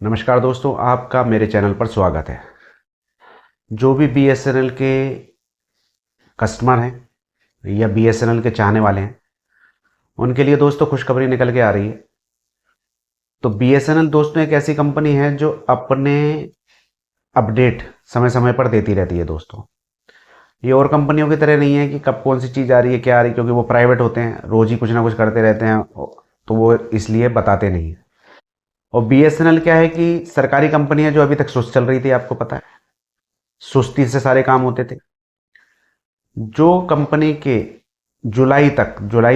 नमस्कार दोस्तों, आपका मेरे चैनल पर स्वागत है। जो भी बीएसएनएल के कस्टमर हैं या बीएसएनएल के चाहने वाले हैं, उनके लिए दोस्तों खुशखबरी निकल के आ रही है। तो बीएसएनएल दोस्तों एक ऐसी कंपनी है जो अपने अपडेट समय समय पर देती रहती है दोस्तों। ये और कंपनियों की तरह नहीं है कि कब कौन सी चीज़ आ रही है, क्या आ रही है, क्योंकि वो प्राइवेट होते हैं, रोज़ ही कुछ ना कुछ करते रहते हैं, तो वो इसलिए बताते नहीं हैं। और बीएसएनएल क्या है कि सरकारी कंपनी है जो अभी तक सुस्त चल रही थी, आपको पता है, सुस्ती से सारे काम होते थे। जो कंपनी के जुलाई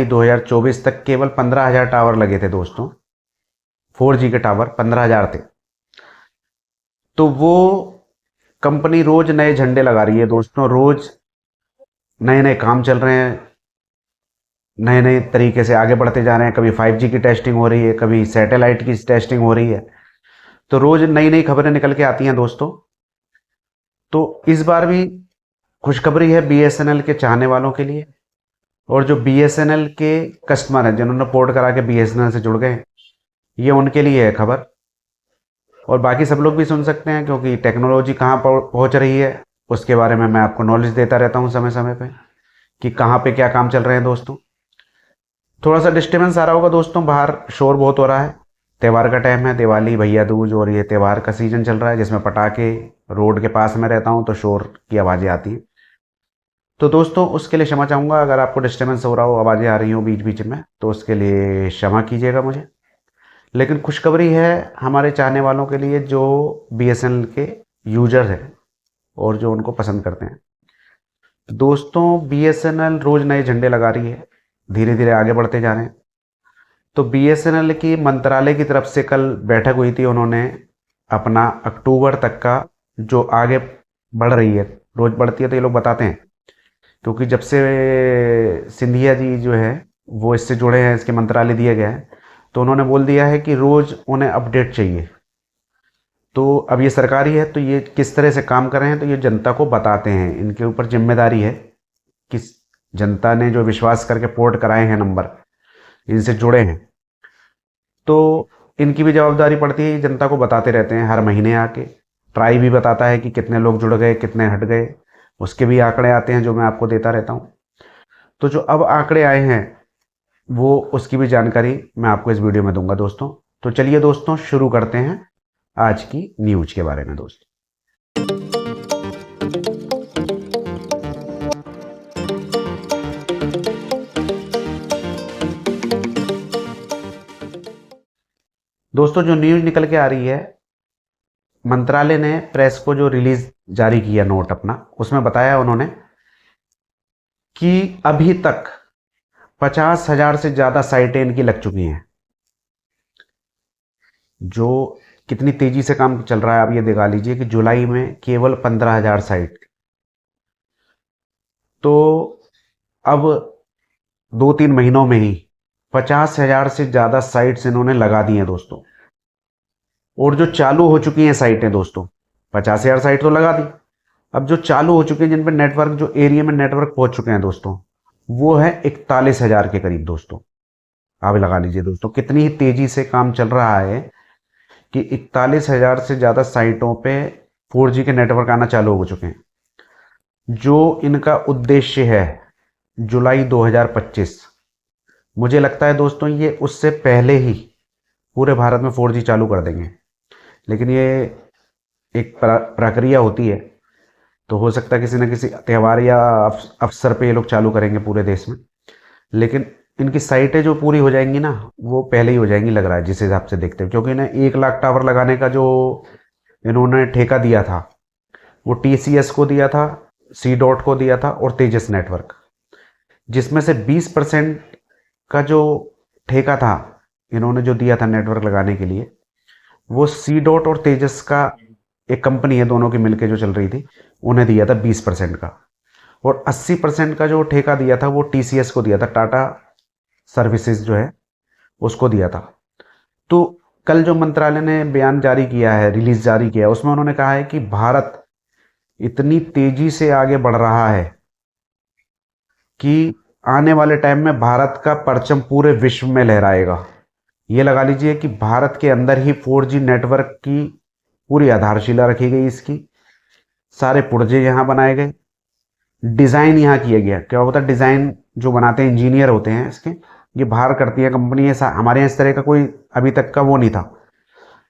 2024 तक केवल 15,000 टावर लगे थे दोस्तों, 4G के टावर 15,000 थे। तो वो कंपनी रोज नए झंडे लगा रही है दोस्तों, रोज नए नए काम चल रहे हैं, नए नए तरीके से आगे बढ़ते जा रहे हैं। कभी 5G की टेस्टिंग हो रही है, कभी सैटेलाइट की टेस्टिंग हो रही है। तो रोज नई नई खबरें निकल के आती हैं दोस्तों। तो इस बार भी खुशखबरी है बीएसएनएल के चाहने वालों के लिए, और जो बीएसएनएल के कस्टमर हैं जिन्होंने पोर्ट करा के बीएसएनएल से जुड़ गए, ये उनके लिए है खबर। और बाकी सब लोग भी सुन सकते हैं, क्योंकि टेक्नोलॉजी कहाँ पहुँच रही है उसके बारे में मैं आपको नॉलेज देता रहता हूँ समय समय पे, कि कहाँ पे क्या काम चल रहे हैं दोस्तों। थोड़ा सा डिस्टर्बेंस आ रहा होगा दोस्तों, बाहर शोर बहुत हो रहा है। त्यौहार का टाइम है, दिवाली, भैया दूज, और ये त्यौहार का सीजन चल रहा है जिसमें पटाखे, रोड के पास में रहता हूँ तो शोर की आवाज़ें आती हैं। तो दोस्तों उसके लिए क्षमा चाहूँगा, अगर आपको डिस्टर्बेंस हो रहा हो, आवाज़ें आ रही हो बीच बीच में, तो उसके लिए क्षमा कीजिएगा मुझे। लेकिन खुशखबरी है हमारे चाहने वालों के लिए जो बीएसएनएल के यूजर हैं और जो उनको पसंद करते हैं। दोस्तों बीएसएनएल रोज नए झंडे लगा रही है, धीरे धीरे आगे बढ़ते जा रहे हैं। तो बीएसएनएल की मंत्रालय की तरफ से कल बैठक हुई थी, उन्होंने अपना अक्टूबर तक का जो आगे बढ़ रही है, रोज बढ़ती है तो ये लोग बताते हैं, क्योंकि जब से सिंधिया जी जो है वो इससे जुड़े हैं, इसके मंत्रालय दिया गया है, तो उन्होंने बोल दिया है कि रोज उन्हें अपडेट चाहिए। तो अब ये सरकारी है, तो ये किस तरह से काम कर रहे हैं तो ये जनता को बताते हैं। इनके ऊपर जिम्मेदारी है कि जनता ने जो विश्वास करके पोर्ट कराए हैं नंबर, इनसे जुड़े हैं, तो इनकी भी जवाबदारी पड़ती है, जनता को बताते रहते हैं हर महीने आके। ट्राई भी बताता है कि कितने लोग जुड़ गए, कितने हट गए, उसके भी आंकड़े आते हैं जो मैं आपको देता रहता हूँ। तो जो अब आंकड़े आए हैं वो उसकी भी जानकारी मैं आपको इस वीडियो में दूंगा दोस्तों। तो चलिए दोस्तों शुरू करते हैं आज की न्यूज के बारे में दोस्तों। दोस्तों जो न्यूज निकल के आ रही है, मंत्रालय ने प्रेस को जो रिलीज जारी किया नोट अपना, उसमें बताया उन्होंने कि अभी तक 50,000 से ज्यादा साइटें इनकी लग चुकी हैं। जो कितनी तेजी से काम चल रहा है आप ये दिखा लीजिए कि जुलाई में केवल 15,000 साइट, तो अब 2-3 महीनों में ही 50,000 से ज्यादा साइट्स इन्होंने लगा दी हैं दोस्तों। और जो चालू हो चुकी हैं साइटें दोस्तों, 50,000 साइट तो लगा दी, अब जो चालू हो चुके हैं, जिन पर नेटवर्क, जो एरिया में नेटवर्क पहुंच चुके हैं दोस्तों, वो है 41,000 के करीब दोस्तों। आप लगा लीजिए दोस्तों कितनी ही तेजी से काम चल रहा है कि 41,000 से ज़्यादा साइटों पे 4G के नेटवर्क आना चालू हो चुके हैं। जो इनका उद्देश्य है जुलाई 2025, मुझे लगता है दोस्तों ये उससे पहले ही पूरे भारत में 4G चालू कर देंगे। लेकिन ये एक प्रक्रिया होती है, तो हो सकता है किसी न किसी त्यौहार या अवसर पे ये लोग चालू करेंगे पूरे देश में। लेकिन इनकी साइटें जो पूरी हो जाएंगी ना, वो पहले ही हो जाएंगी लग रहा है, जिस हिसाब से देखते हैं, क्योंकि इन्हें 1 लाख टावर लगाने का जो इन्होंने ठेका दिया था, वो टीसीएस को दिया था, सी डॉट को दिया था, और तेजस नेटवर्क, जिसमें से 20% का जो ठेका था इन्होंने जो दिया था नेटवर्क लगाने के लिए, वो सी डॉट और तेजस का एक कंपनी है, दोनों की मिलके जो चल रही थी, उन्हें दिया था 20% का। और 80% का जो ठेका दिया था वो टीसीएस को दिया था, टाटा सर्विसेज जो है उसको दिया था। तो कल जो मंत्रालय ने बयान जारी किया है, रिलीज जारी किया है, उसमें उन्होंने कहा है कि भारत इतनी तेजी से आगे बढ़ रहा है कि आने वाले टाइम में भारत का परचम पूरे विश्व में लहराएगा। ये लगा लीजिए कि भारत के अंदर ही 4G नेटवर्क की पूरी आधारशिला रखी गई इसकी। सारे पुर्जे यहाँ बनाए गए, डिज़ाइन यहाँ किया गया। क्या होता है, डिज़ाइन जो बनाते हैं इंजीनियर होते हैं इसके, ये बाहर करती है कंपनी। ऐसा हमारे यहाँ इस तरह का कोई अभी तक का वो नहीं था।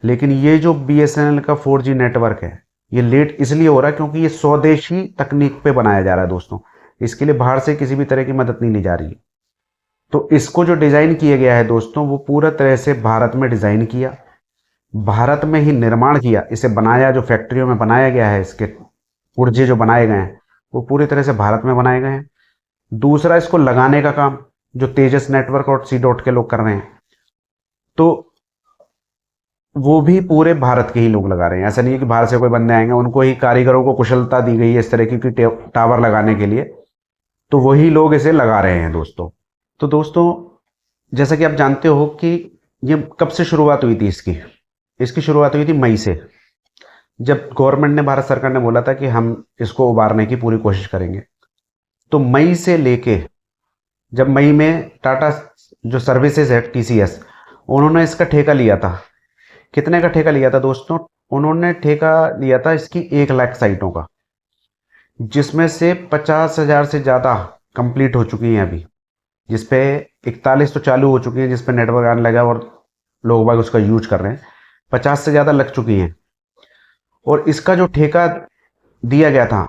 लेकिन ये जो BSNL का 4G नेटवर्क है, ये लेट इसलिए हो रहा है क्योंकि ये स्वदेशी तकनीक पे बनाया जा रहा है दोस्तों। इसके लिए बाहर से किसी भी तरह की मदद नहीं ली जा रही है। तो इसको जो डिज़ाइन किया गया है दोस्तों, वो पूरा तरह से भारत में डिज़ाइन किया, भारत में ही निर्माण किया, इसे बनाया, जो फैक्ट्रियों में बनाया गया है, इसके पुर्जे जो बनाए गए हैं वो पूरी तरह से भारत में बनाए गए हैं। दूसरा, इसको लगाने का काम जो तेजस नेटवर्क और C-DOT के लोग कर रहे हैं, तो वो भी पूरे भारत के ही लोग लगा रहे हैं। ऐसा नहीं है कि बाहर से कोई बंदे आएंगे, उनको ही कारीगरों को कुशलता दी गई है इस तरह की टावर लगाने के लिए, तो वही लोग इसे लगा रहे हैं दोस्तों। तो दोस्तों, जैसा कि आप जानते हो कि ये कब से शुरुआत हुई थी इसकी शुरुआत हुई थी मई से, जब गवर्नमेंट ने, भारत सरकार ने बोला था कि हम इसको उबारने की पूरी कोशिश करेंगे। तो मई से लेके, जब मई में टाटा जो सर्विसेज है TCS, उन्होंने इसका ठेका लिया था। कितने का ठेका लिया था दोस्तों? उन्होंने ठेका लिया था इसकी 1 लाख साइटों का, जिसमें से 50,000 से ज़्यादा कंप्लीट हो चुकी हैं अभी, जिसपे 41 तो चालू हो चुकी हैं, जिसपे नेटवर्क आने लगा और लोग बाग उसका यूज कर रहे हैं। 50 से ज़्यादा लग चुकी हैं। और इसका जो ठेका दिया गया था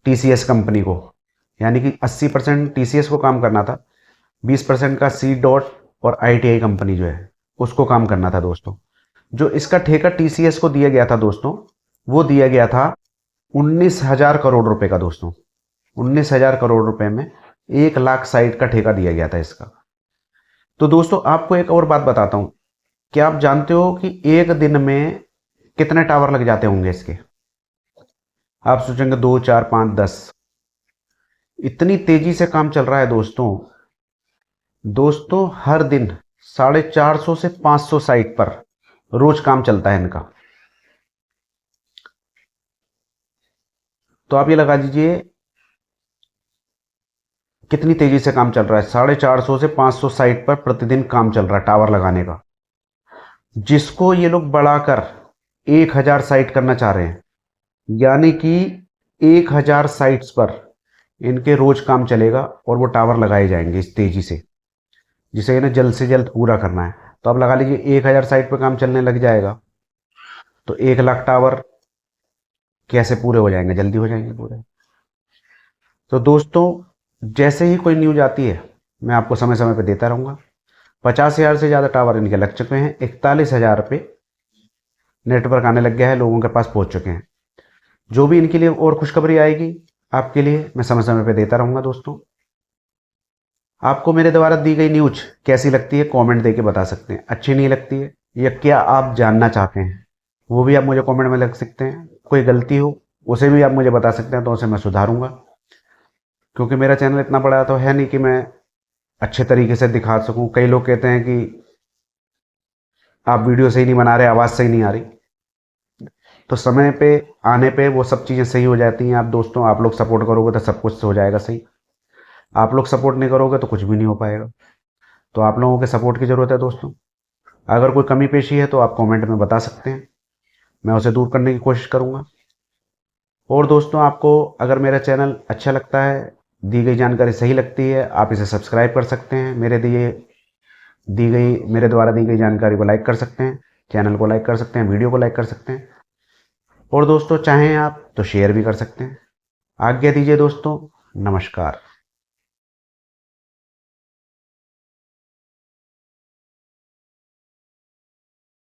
TCS कंपनी को, यानी कि 80% TCS को काम करना था, 20% का C-DOT और ITI कंपनी जो है उसको काम करना था दोस्तों। जो इसका ठेका TCS को दिया गया था दोस्तों, वो दिया गया था 19,000 करोड़ रुपए का दोस्तों। 19,000 करोड़ रुपए में 1 लाख साइट का ठेका दिया गया था इसका। तो दोस्तों, आपको एक और बात बताता हूं, क्या आप जानते हो कि एक दिन में कितने टावर लग जाते होंगे इसके? आप सोचेंगे 2, 4, 5, 10। इतनी तेजी से काम चल रहा है दोस्तों हर दिन 450 से 500 साइट पर रोज काम चलता है इनका। तो आप ये लगा दीजिए कितनी तेजी से काम चल रहा है। 450 से 500 साइट पर प्रतिदिन काम चल रहा है टावर लगाने का, जिसको ये लोग बढ़ाकर 1,000 साइट करना चाह रहे हैं। यानी कि 1,000 साइट्स पर इनके रोज काम चलेगा और वो टावर लगाए जाएंगे इस तेजी से, जिसे इन्हें जल्द से जल्द पूरा करना है। तो आप लगा लीजिए 1,000 साइट पर काम चलने लग जाएगा तो 1 लाख टावर कैसे पूरे हो जाएंगे? जल्दी हो जाएंगे पूरे। तो दोस्तों, जैसे ही कोई न्यूज आती है मैं आपको समय समय पर देता रहूँगा। 50,000 से ज़्यादा टावर इनके लग चुके हैं, 41,000 पे नेटवर्क आने लग गया है, लोगों के पास पहुंच चुके हैं। जो भी इनके लिए और खुशखबरी आएगी आपके लिए मैं समय समय पे देता रहूँगा दोस्तों। आपको मेरे द्वारा दी गई न्यूज कैसी लगती है कमेंट देके बता सकते हैं। अच्छी नहीं लगती है या क्या आप जानना चाहते हैं वो भी आप मुझे कमेंट में लिख सकते हैं। कोई गलती हो उसे भी आप मुझे बता सकते हैं, तो उसे मैं सुधारूंगा। क्योंकि मेरा चैनल इतना बड़ा तो है नहीं कि मैं अच्छे तरीके से दिखा सकूं। कई लोग कहते हैं कि आप वीडियो सही नहीं बना रहे, आवाज़ सही नहीं आ रही। तो समय पे आने पे वो सब चीज़ें सही हो जाती हैं। आप दोस्तों, आप लोग सपोर्ट करोगे तो सब कुछ हो जाएगा सही। आप लोग सपोर्ट नहीं करोगे तो कुछ भी नहीं हो पाएगा। तो आप लोगों के सपोर्ट की ज़रूरत है दोस्तों। अगर कोई कमी पेशी है तो आप कमेंट में बता सकते हैं, मैं उसे दूर करने की कोशिश करूँगा। और दोस्तों, आपको अगर मेरा चैनल अच्छा लगता है, दी गई जानकारी सही लगती है, आप इसे सब्सक्राइब कर सकते हैं। मेरे द्वारा दी गई जानकारी को लाइक कर सकते हैं, चैनल को लाइक कर सकते हैं, वीडियो को लाइक कर सकते हैं। और दोस्तों, चाहें आप तो शेयर भी कर सकते हैं। आज्ञा दीजिए दोस्तों, नमस्कार।